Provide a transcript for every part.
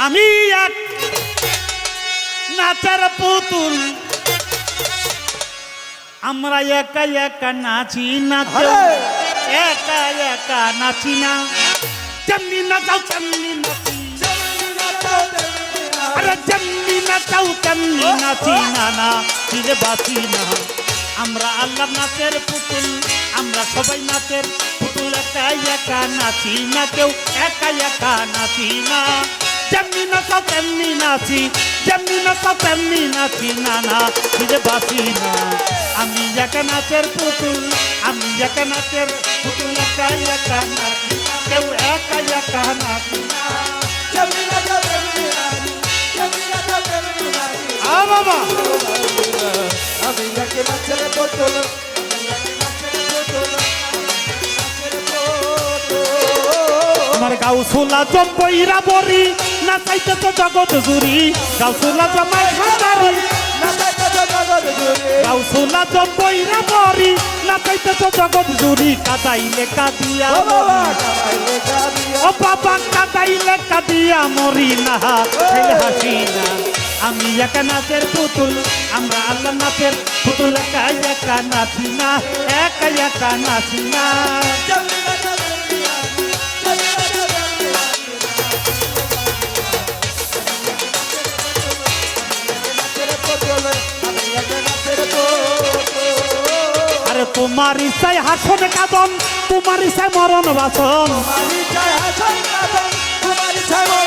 আমি এক নাচের পুতুল, আমরা একা একা নাচি না, কেউ একা একা নাচি না। যেমনি নাচাও তেমনি নাচি, আরে যেমনি নাচাও তেমনি নাচি না, না ফিরে বাঁচি না। আমরা আল্লাহ নাচের পুতুল, আমরা সবাই নাচের পুতুল, একা একা নাচি না, কেউ একা একা নাচি না। যেমনি নাচাও তেমনি নাচি, যেমনি নাচাও তেমনি নাচি না, না ফিরে বাঁচি না। আমি একা নাচের পুতুল, আমি একা নাচের পুতুল, একা একা নাচি না, কেউ একা একা নাচি না। বাবা আমি একা নাচের পুতুল, আমার গাউসুলা জম্বইরা বরি, নাচাইতে তো জগৎ জুড়ি। গাউসুলা জমাই ভান্ডারি, গাউসুলা জম্বইরা বরি, নাচাইতে তো জগৎ জুড়ি। কাদাইলে কাদিয়া ও বাবা, কাদাইলে কাদিয়া মরি না, ছেলে হাসি না। আমি একা নাচের পুতুল, আমরা আল্লাহ নাচের পুতুল, একা একা নাচি না, একা একা নাচি না। আরে তোমার ইচ্ছায় হাসন কাঁদন, তোমার ইচ্ছায় মরণ বাসন।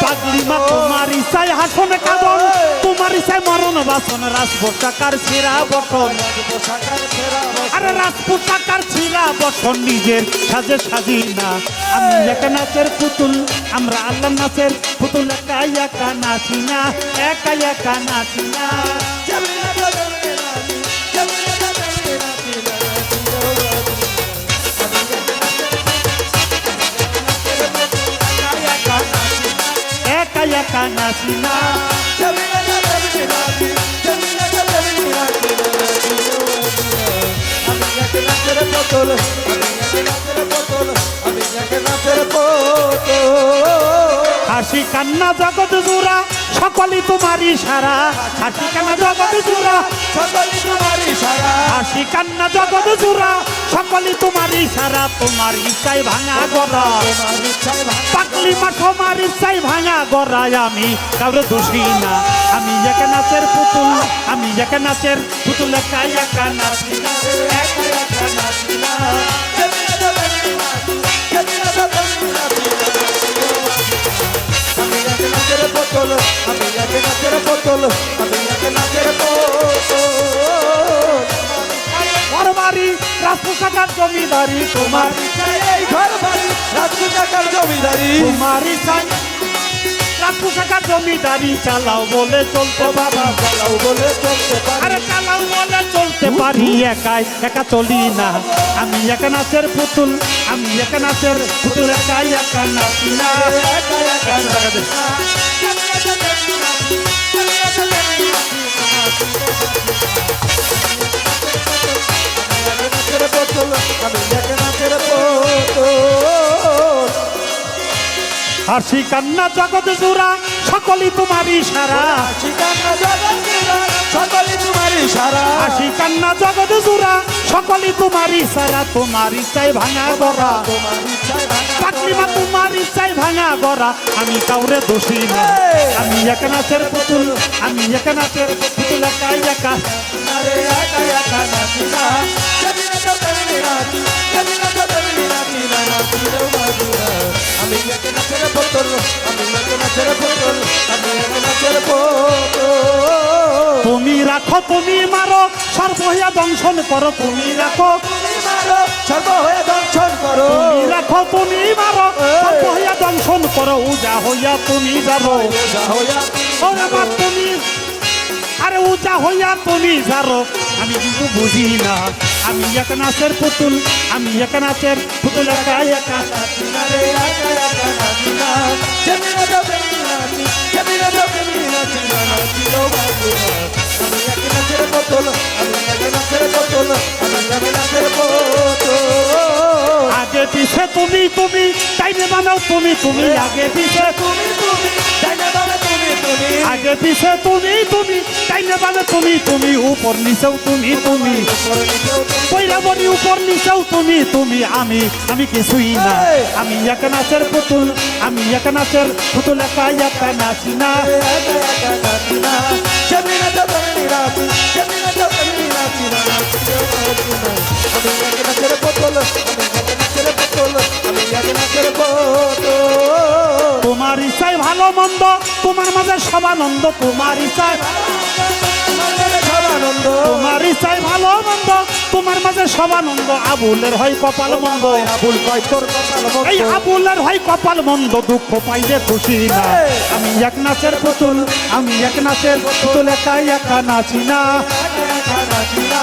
পাগলি মা তোমার ইচ্ছায় হাসন কাঁদন, তোমার ইচ্ছায় মরণ বাসন। রাজপোশাকার ছিঁড়া বসন, আরে রাজপোশাকার ছিঁড়া বসন, নিজের সাজে সাজি না। আমি একা নাচের পুতুল, আমরা আল্লাহ নাচের পুতুল, একা একা নাচি না, একা একা নাচি না। একা একা নাচি না। হাসি কান্না জগৎ জোড়া, সকলই তোমার ইশারা। হাসি কান্না জগৎ জোড়া, সকলই তোমার ইশারা। হাসি কান্না জগৎ জোড়া, সকলই তোমার ইশারা। তোমার ইচ্ছায় ভাঙা গড়া, পাগলি মা তোমার ইচ্ছায় ভাঙা গড়ায়। আমি কাউরে দোষী না, আমি একা নাচের পুতুল, আমি একা নাচের পুতুল, একা একা নাচি না, একা একা নাচি না। আমি একা নাচের পুতুল, আমি একা নাচের পুতুল, আমি একা নাচের পুতুল। ঘর বাড়ি রাজপোশাকার জমিদারি, তোমার এই ঘর বাড়ি রাজপোশাকার জমিদারি, তোমার ইচ্ছায় রাজপোশাকার জমিদারি। চালাও বলে চলতে বাবা, চালাও বলে চলতে পারি। আরে চালাও বলে চলতে পারি, একাই একা চলি না। আমি একা নাচের পুতুল, আমি একা নাচের পুতুল, একা একা নাচি না, একা একা নাচি না। হাসি কান্না জগৎ জোড়া, সকলই তোমার ইশারা। সকলই তোমার ইশারা। হাসি কান্না জগৎ জোড়া, সকলই তোমার ইশারা। তোমার ইচ্ছায় ভাঙা গড়া, পাগলি মা তোমার ইচ্ছায় ভাঙা গড়া। আমি কাউরে দোষী না, আমি একা নাচের পুতুল, আমি একা নাচের পুতুল, একা একা একা নাচি না। আমি একা নাচের পুতুল, আমি একা নাচের পুতুল, আমি একা নাচের পুতুল। তুমি রাখো তুমি মারো, সর্ব হইয়া দংশন করো। তুমি রাখো তুমি মারো, সর্ব হয়ে দংশন করো। তুমি রাখো তুমি মারো, সর্ব হইয়া দংশন করো। উজা হইয়া তুমি যাবো, যা হইয়া ওরে মা তুমি, আরে উজা হইয়া তুমি যারো। আমি কিন্তু বুঝি না, আমি একা নাচের পুতুল, আমি একা নাচের পুতুল, একা একা নাচি না রে, একা একা নাচি না। জমিনা জমিনা জমিনা জমিনা চিনো বাবুরা। আমি একা নাচের পুতুল, আমি একা নাচের পুতুল, আমি একা নাচের পুতুল। আগে পিছে তুমি তুমি, টাইমে বানাও তুমি তুমি, আগে পিছে তুমি তুমি, ডাইনে বামে তুমি তুমি আগে পিছে তুমি তুমি ডাইনে বামে তুমি তুমি উপর নিচেও তুমি তুমি উপর নিচেও তুমি পয়লা বনি উপর নিচেও তুমি তুমি আমি কিছুই না আমি এক নাচের পুতুল আমি এক নাচের পুতুল একা একা নাচি না একা একা নাচি না জমিনা জমি নাচি জমিনা জমি নাচি না নাচিলেও বাঁচি না আমি এক নাচের বোতল আমি এক নাচের বোতল আমি এক নাচের বোতল তোমার ইচ্ছায় ভালো মন্দ তোমার মাঝে সবানন্দ তোমার ইচ্ছায় আনন্দ তোমার ইচ্ছায় ভালো মন্দ তোমার মাঝে সবানন্দ আবুলের হয় কপাল মন্দ আবুল কয় তোর কপাল এই মন্দ আবুলের হয় কপাল মন্দ দুঃখ পাইলে খুশি না আমি এক নাচের পুতুল আমি এক নাচের পুতুল একা একা নাচি না একা একা নাচি না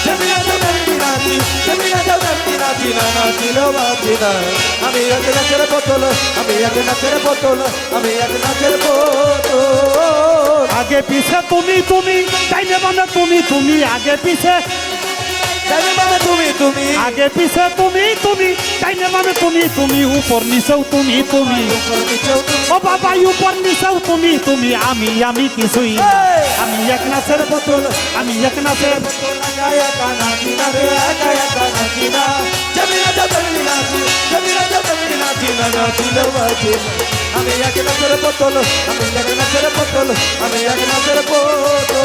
জমিনা জমি নাচি জমিনা জমি নাচি না নাচিলেও বাঁচি না আমি এক নাচের বোতল আমি এক নাচের বোতল আমি এক নাচের বোতল আগে পিছে তুমি তুমি ডাইনে বামে তুমি তুমি আগে পিছে জানি বাবা তুমি তুমি আগে পিছে তুমি তুমি ডাইনে বামে তুমি তুমি উপর নিচেও তুমি তুমি উপর নিচেও তুমি ও বাবা উপর নিচেও তুমি তুমি আমি কিছুই না আমি এক নাচের বোতল আমি এক নাচের একা একা নাচি না রে একা একা নাচি না জমিনা জমি নাচি জমিনা জমি নাচি না নাচিলেও বাঁচি না আমি এক নাচের বোতল আমি এক নাচের বোতল আমি এক নাচের বোতল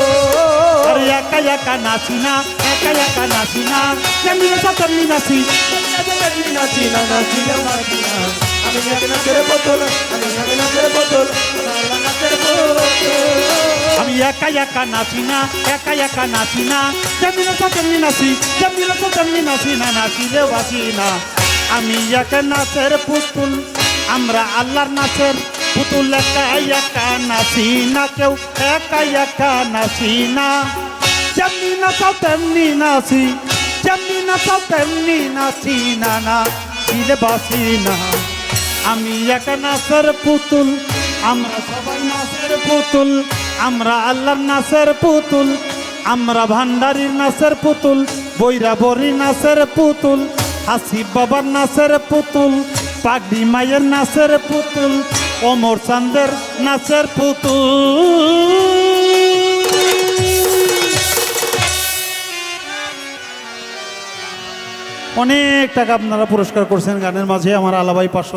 আরে একা একা নাচি না একা একা নাচি না যেমনি নাচা তেমনি নাচি নাচি না নাচিলেও বাঁচি না আমি এক নাচের বোতল আমি এক নাচের বোতল আমার নাচের বোতল আমি একা একা নাচি না একা একা নাচি না যেমনি নাচা তেমনি নাচি যেমনি নাচা তেমনি নাচি না নাচিলেও বাঁচি না আমি এক নাচের পুতুল আমরা আল্লাহর নাচের পুতুল একা একা নাচি না কেউ একা একা নাচি না যেমনি নাচাও তেমনি নাচি যেমনি নাচাও তেমনি নাচি না নাচিলে বাঁচি না আমি এক নাচের পুতুল আমরা সবাই নাচের পুতুল আমরা আল্লাহর নাচের পুতুল আমরা ভান্ডারির নাচের পুতুল বৈরা বরি নাচের পুতুল হাসিব বাবার নাচের পুতুল পাগড়ি মায়ের নাচের পুতুল অমর চাঁদের নাচের পুতুল অনেক টাকা আপনারা পুরস্কার করছেন গানের মাঝে আমার আলাভাই 500